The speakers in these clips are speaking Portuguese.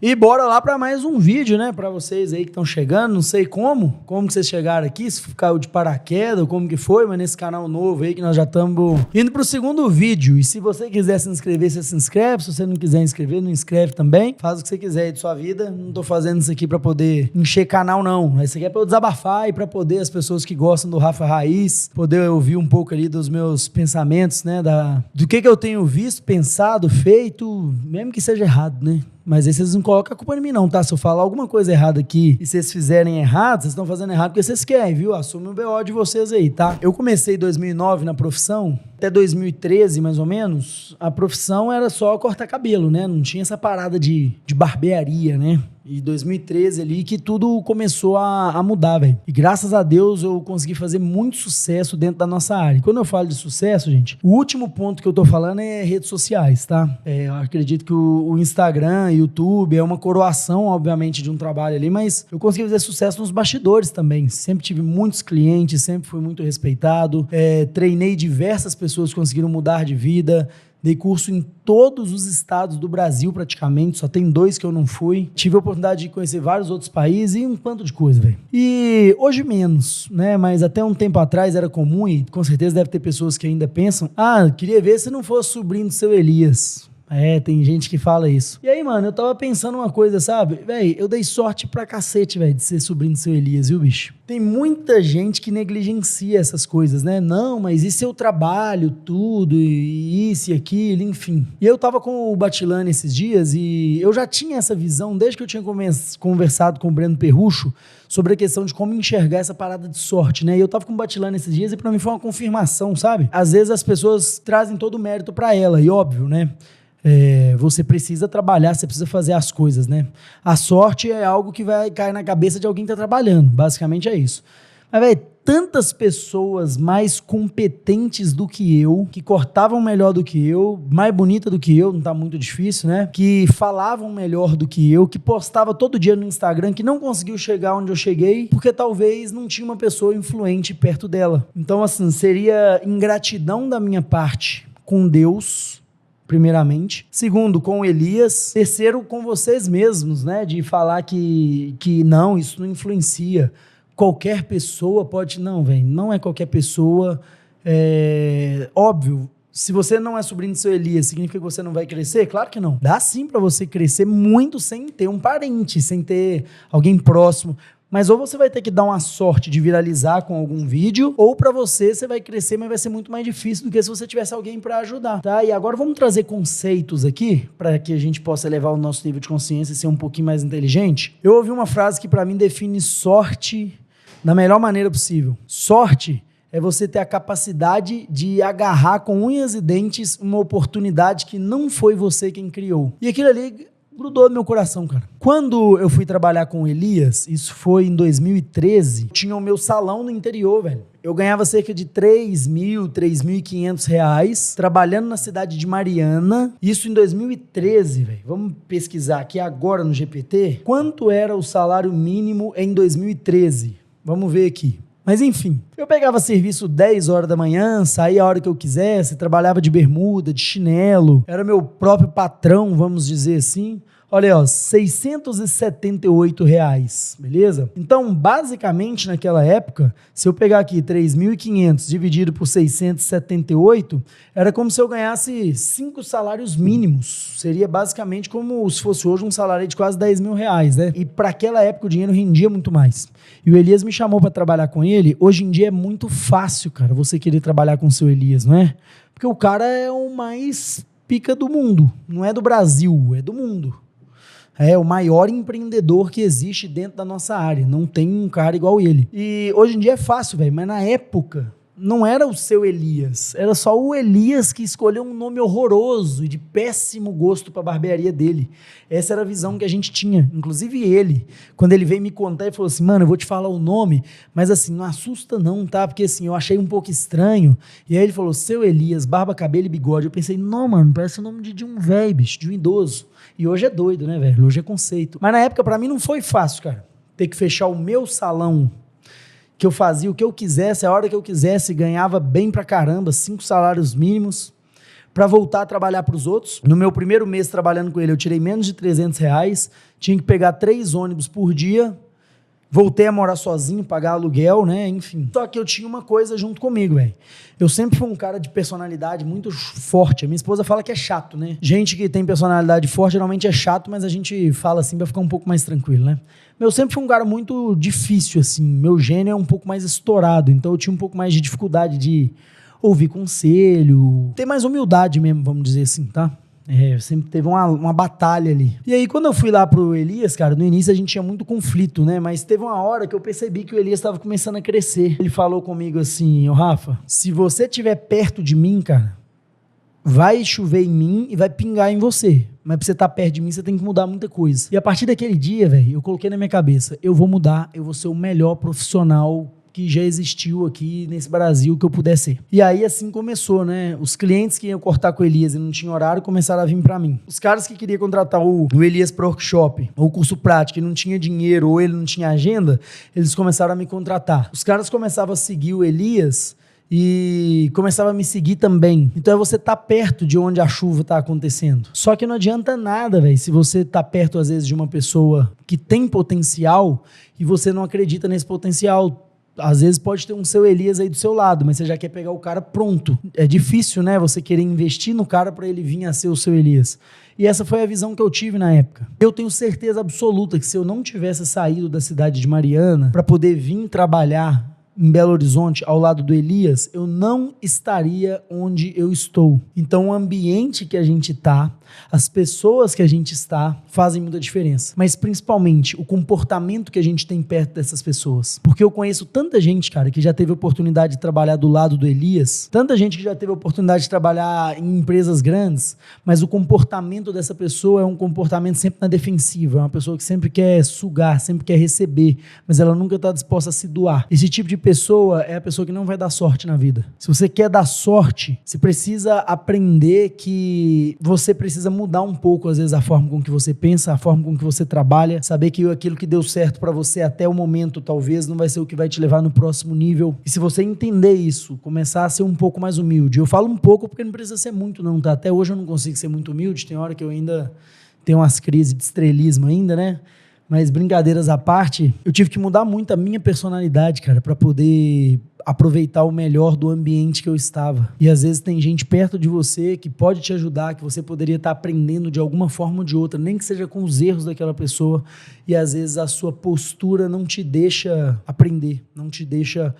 E bora lá para mais um vídeo, né, para vocês aí que estão chegando, não sei como que vocês chegaram aqui, se caiu de paraquedas ou como que foi, mas nesse canal novo aí que nós já estamos indo pro segundo vídeo. E se você quiser se inscrever, você se inscreve, se você não quiser inscrever, não inscreve também. Faz o que você quiser aí de sua vida, não tô fazendo isso aqui para poder encher canal não, isso aqui é para eu desabafar e para poder as pessoas que gostam do Rafa Raiz, poder ouvir um pouco ali dos meus pensamentos, né, do que eu tenho visto, pensado, feito, mesmo que seja errado, né? Mas aí vocês não colocam a culpa em mim não, tá? Se eu falar alguma coisa errada aqui e vocês fizerem errado, vocês estão fazendo errado porque vocês querem, viu? Assume o BO de vocês aí, tá? Eu comecei em 2009 na profissão, até 2013 mais ou menos, a profissão era só cortar cabelo, né? Não tinha essa parada de barbearia, né? E 2013 ali que tudo começou a mudar, velho. E graças a Deus eu consegui fazer muito sucesso dentro da nossa área. E quando eu falo de sucesso, gente, o último ponto que eu tô falando é redes sociais, tá? Eu acredito que o Instagram, YouTube é uma coroação, obviamente, de um trabalho ali, mas eu consegui fazer sucesso nos bastidores também. Sempre tive muitos clientes, sempre fui muito respeitado. Treinei diversas pessoas que conseguiram mudar de vida. Dei curso em todos os estados do Brasil praticamente, só tem 2 que eu não fui. Tive a oportunidade de conhecer vários outros países e um tanto de coisa, velho. E hoje menos, né? Mas até um tempo atrás era comum e com certeza deve ter pessoas que ainda pensam: queria ver se não fosse sobrinho do seu Elias. Tem gente que fala isso. E aí, mano, eu tava pensando uma coisa, sabe? Véi, eu dei sorte pra cacete, velho, de ser sobrinho do seu Elias, viu, bicho? Tem muita gente que negligencia essas coisas, né? Não, mas e seu trabalho, tudo, e isso e aquilo, enfim. E eu tava com o Batilani esses dias e eu já tinha essa visão, desde que eu tinha conversado com o Breno Perrucho, sobre a questão de como enxergar essa parada de sorte, né? E eu tava com o Batilani esses dias e pra mim foi uma confirmação, sabe? Às vezes as pessoas trazem todo o mérito pra ela, e óbvio, né? Você precisa trabalhar, você precisa fazer as coisas, né? A sorte é algo que vai cair na cabeça de alguém que tá trabalhando, basicamente é isso. Mas, velho, tantas pessoas mais competentes do que eu, que cortavam melhor do que eu, mais bonita do que eu, não tá muito difícil, né? Que falavam melhor do que eu, que postava todo dia no Instagram, que não conseguiu chegar onde eu cheguei, porque talvez não tinha uma pessoa influente perto dela. Então, assim, seria ingratidão da minha parte com Deus, primeiramente. Segundo, com o Elias. Terceiro, com vocês mesmos, né? De falar que não, isso não influencia. Qualquer pessoa pode... Não, velho, não é qualquer pessoa. Óbvio, se você não é sobrinho do seu Elias, significa que você não vai crescer? Claro que não. Dá sim pra você crescer muito sem ter um parente, sem ter alguém próximo. Mas ou você vai ter que dar uma sorte de viralizar com algum vídeo, ou pra você vai crescer, mas vai ser muito mais difícil do que se você tivesse alguém pra ajudar, tá? E agora vamos trazer conceitos aqui, pra que a gente possa elevar o nosso nível de consciência e ser um pouquinho mais inteligente. Eu ouvi uma frase que pra mim define sorte da melhor maneira possível. Sorte é você ter a capacidade de agarrar com unhas e dentes uma oportunidade que não foi você quem criou. E aquilo ali grudou no meu coração, cara. Quando eu fui trabalhar com o Elias, isso foi em 2013, tinha o meu salão no interior, velho. Eu ganhava cerca de R$ 3.500 trabalhando na cidade de Mariana, isso em 2013, velho. Vamos pesquisar aqui agora no GPT, quanto era o salário mínimo em 2013. Vamos ver aqui. Mas enfim, eu pegava serviço 10 horas da manhã, saía a hora que eu quisesse, trabalhava de bermuda, de chinelo, era meu próprio patrão, vamos dizer assim. Olha aí, ó, R$ 678, beleza? Então, basicamente, naquela época, se eu pegar aqui 3.500 dividido por 678, era como se eu ganhasse 5 salários mínimos. Seria basicamente como se fosse hoje um salário de quase R$ 10.000, né? E para aquela época o dinheiro rendia muito mais. E o Elias me chamou para trabalhar com ele. Hoje em dia é muito fácil, cara, você querer trabalhar com o seu Elias, não é? Porque o cara é o mais pica do mundo. Não é do Brasil, é do mundo. É o maior empreendedor que existe dentro da nossa área. Não tem um cara igual ele. E hoje em dia é fácil, velho. Mas na época, não era o seu Elias. Era só o Elias que escolheu um nome horroroso e de péssimo gosto para a barbearia dele. Essa era a visão que a gente tinha. Inclusive ele, quando ele veio me contar, ele falou assim: mano, eu vou te falar o nome, mas assim, não assusta não, tá? Porque assim, eu achei um pouco estranho. E aí ele falou: seu Elias, barba, cabelo e bigode. Eu pensei: não, mano, parece o nome de um velho, bicho, de um idoso. E hoje é doido, né, velho? Hoje é conceito. Mas na época, pra mim, não foi fácil, cara. Ter que fechar o meu salão, que eu fazia o que eu quisesse, a hora que eu quisesse, ganhava bem pra caramba, 5 salários mínimos, para voltar a trabalhar para os outros. No meu primeiro mês trabalhando com ele, eu tirei menos de R$300, tinha que pegar 3 ônibus por dia, voltei a morar sozinho, pagar aluguel, né, enfim. Só que eu tinha uma coisa junto comigo, velho. Eu sempre fui um cara de personalidade muito forte. A minha esposa fala que é chato, né? Gente que tem personalidade forte geralmente é chato, mas a gente fala assim pra ficar um pouco mais tranquilo, né? Eu sempre fui um cara muito difícil, assim. Meu gênio é um pouco mais estourado, então eu tinha um pouco mais de dificuldade de ouvir conselho, ter mais humildade mesmo, vamos dizer assim, tá? Sempre teve uma batalha ali. E aí, quando eu fui lá pro Elias, cara, no início a gente tinha muito conflito, né? Mas teve uma hora que eu percebi que o Elias estava começando a crescer. Ele falou comigo assim, ô Rafa, se você estiver perto de mim, cara, vai chover em mim e vai pingar em você. Mas pra você estar perto de mim, você tem que mudar muita coisa. E a partir daquele dia, velho, eu coloquei na minha cabeça, eu vou mudar, eu vou ser o melhor profissional que já existiu aqui nesse Brasil que eu puder ser. E aí assim começou, né? Os clientes que iam cortar com o Elias e não tinham horário começaram a vir pra mim. Os caras que queriam contratar o Elias para workshop ou curso prático e não tinha dinheiro ou ele não tinha agenda, eles começaram a me contratar. Os caras começavam a seguir o Elias e começava a me seguir também. Então é você tá perto de onde a chuva tá acontecendo. Só que não adianta nada, velho, se você tá perto às vezes de uma pessoa que tem potencial e você não acredita nesse potencial. Às vezes pode ter um seu Elias aí do seu lado, mas você já quer pegar o cara pronto. É difícil, né? Você querer investir no cara para ele vir a ser o seu Elias. E essa foi a visão que eu tive na época. Eu tenho certeza absoluta que se eu não tivesse saído da cidade de Mariana para poder vir trabalhar em Belo Horizonte, ao lado do Elias, eu não estaria onde eu estou. Então o ambiente que a gente tá, as pessoas que a gente está, fazem muita diferença. Mas principalmente o comportamento que a gente tem perto dessas pessoas. Porque eu conheço tanta gente, cara, que já teve a oportunidade de trabalhar do lado do Elias, tanta gente que já teve a oportunidade de trabalhar em empresas grandes, mas o comportamento dessa pessoa é um comportamento sempre na defensiva, é uma pessoa que sempre quer sugar, sempre quer receber, mas ela nunca está disposta a se doar. Esse tipo de pessoa é a pessoa que não vai dar sorte na vida. Se você quer dar sorte, você precisa aprender que você precisa mudar um pouco, às vezes, a forma com que você pensa, a forma com que você trabalha, saber que aquilo que deu certo pra você até o momento, talvez, não vai ser o que vai te levar no próximo nível. E se você entender isso, começar a ser um pouco mais humilde. Eu falo um pouco porque não precisa ser muito, não, tá? Até hoje eu não consigo ser muito humilde, tem hora que eu ainda tenho umas crises de estrelismo ainda, né? Mas brincadeiras à parte, eu tive que mudar muito a minha personalidade, cara, pra poder aproveitar o melhor do ambiente que eu estava. E às vezes tem gente perto de você que pode te ajudar, que você poderia estar aprendendo de alguma forma ou de outra, nem que seja com os erros daquela pessoa, e às vezes a sua postura não te deixa aprender, não te deixa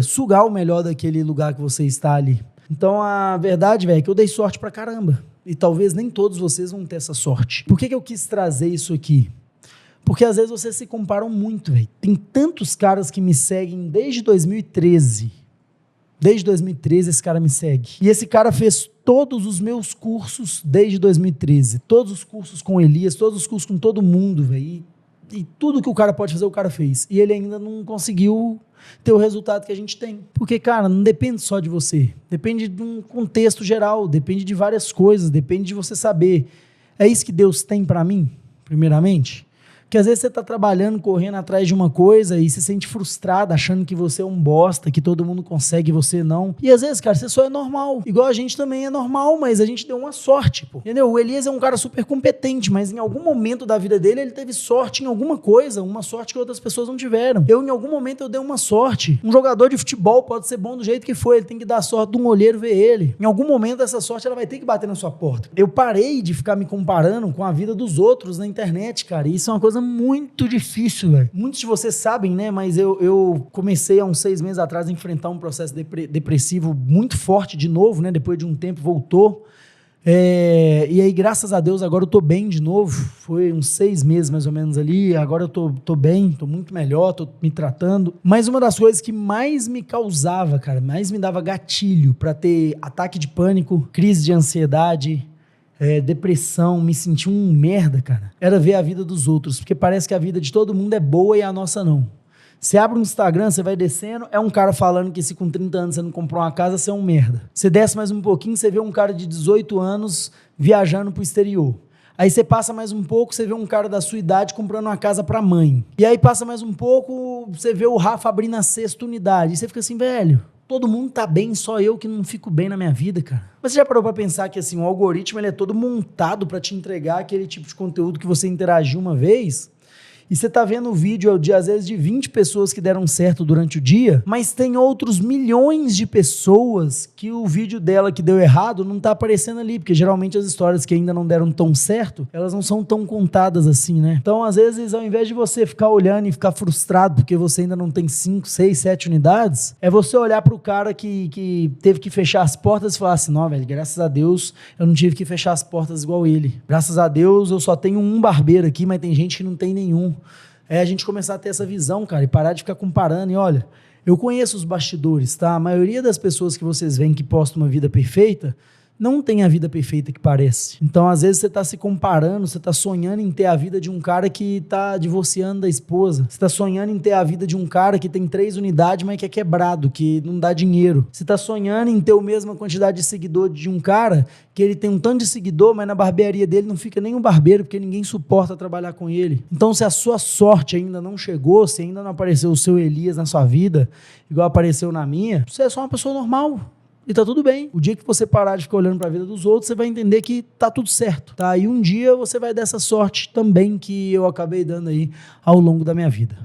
sugar o melhor daquele lugar que você está ali. Então a verdade, velho, é que eu dei sorte pra caramba. E talvez nem todos vocês vão ter essa sorte. Por que eu quis trazer isso aqui? Porque às vezes vocês se comparam muito, velho. Tem tantos caras que me seguem desde 2013. Desde 2013 esse cara me segue. E esse cara fez todos os meus cursos desde 2013. Todos os cursos com Elias, todos os cursos com todo mundo, velho. E tudo que o cara pode fazer, o cara fez. E ele ainda não conseguiu ter o resultado que a gente tem. Porque, cara, não depende só de você. Depende de um contexto geral, depende de várias coisas, depende de você saber. É isso que Deus tem pra mim, primeiramente? Porque às vezes você tá trabalhando, correndo atrás de uma coisa e se sente frustrado, achando que você é um bosta, que todo mundo consegue e você não. E às vezes, cara, você só é normal. Igual a gente também é normal, mas a gente deu uma sorte, pô. Entendeu? O Elias é um cara super competente, mas em algum momento da vida dele, ele teve sorte em alguma coisa, uma sorte que outras pessoas não tiveram. Em algum momento, eu dei uma sorte. Um jogador de futebol pode ser bom do jeito que for, ele tem que dar sorte de um olheiro ver ele. Em algum momento, essa sorte, ela vai ter que bater na sua porta. Eu parei de ficar me comparando com a vida dos outros na internet, cara, e isso é uma coisa muito difícil, velho. Muitos de vocês sabem, né? Mas eu comecei há uns 6 meses atrás a enfrentar um processo depressivo muito forte de novo, né? Depois de um tempo voltou. E aí, graças a Deus, agora eu tô bem de novo. Foi uns 6 meses mais ou menos ali. Agora eu tô bem, tô muito melhor, tô me tratando. Mas uma das coisas que mais me causava, cara, mais me dava gatilho pra ter ataque de pânico, crise de ansiedade, depressão, me sentir um merda, cara, era ver a vida dos outros, porque parece que a vida de todo mundo é boa e a nossa não. Você abre um Instagram, você vai descendo, é um cara falando que se com 30 anos você não comprou uma casa, você é um merda. Você desce mais um pouquinho, você vê um cara de 18 anos viajando pro exterior. Aí você passa mais um pouco, você vê um cara da sua idade comprando uma casa pra mãe. E aí passa mais um pouco, você vê o Rafa abrindo a 6ª unidade. E você fica assim, velho, Todo mundo tá bem, só eu que não fico bem na minha vida, cara. Mas você já parou pra pensar que, assim, o algoritmo, ele é todo montado pra te entregar aquele tipo de conteúdo que você interagiu uma vez? E você tá vendo o vídeo, às vezes, de 20 pessoas que deram certo durante o dia, mas tem outros milhões de pessoas que o vídeo dela que deu errado não tá aparecendo ali, porque geralmente as histórias que ainda não deram tão certo, elas não são tão contadas assim, né? Então, às vezes, ao invés de você ficar olhando e ficar frustrado porque você ainda não tem 5, 6, 7 unidades, é você olhar pro cara que teve que fechar as portas e falar assim, não, velho, graças a Deus eu não tive que fechar as portas igual ele. Graças a Deus eu só tenho um barbeiro aqui, mas tem gente que não tem nenhum. É a gente começar a ter essa visão, cara, e parar de ficar comparando. E olha, eu conheço os bastidores, tá? A maioria das pessoas que vocês veem que postam uma vida perfeita não tem a vida perfeita que parece. Então, às vezes, você tá se comparando, você tá sonhando em ter a vida de um cara que tá divorciando da esposa. Você tá sonhando em ter a vida de um cara que tem 3 unidades, mas que é quebrado, que não dá dinheiro. Você tá sonhando em ter a mesma quantidade de seguidor de um cara que ele tem um tanto de seguidor, mas na barbearia dele não fica nenhum barbeiro, porque ninguém suporta trabalhar com ele. Então, se a sua sorte ainda não chegou, se ainda não apareceu o seu Elias na sua vida, igual apareceu na minha, você é só uma pessoa normal. E tá tudo bem. O dia que você parar de ficar olhando pra vida dos outros, você vai entender que tá tudo certo, tá? E um dia você vai dar essa sorte também que eu acabei dando aí ao longo da minha vida.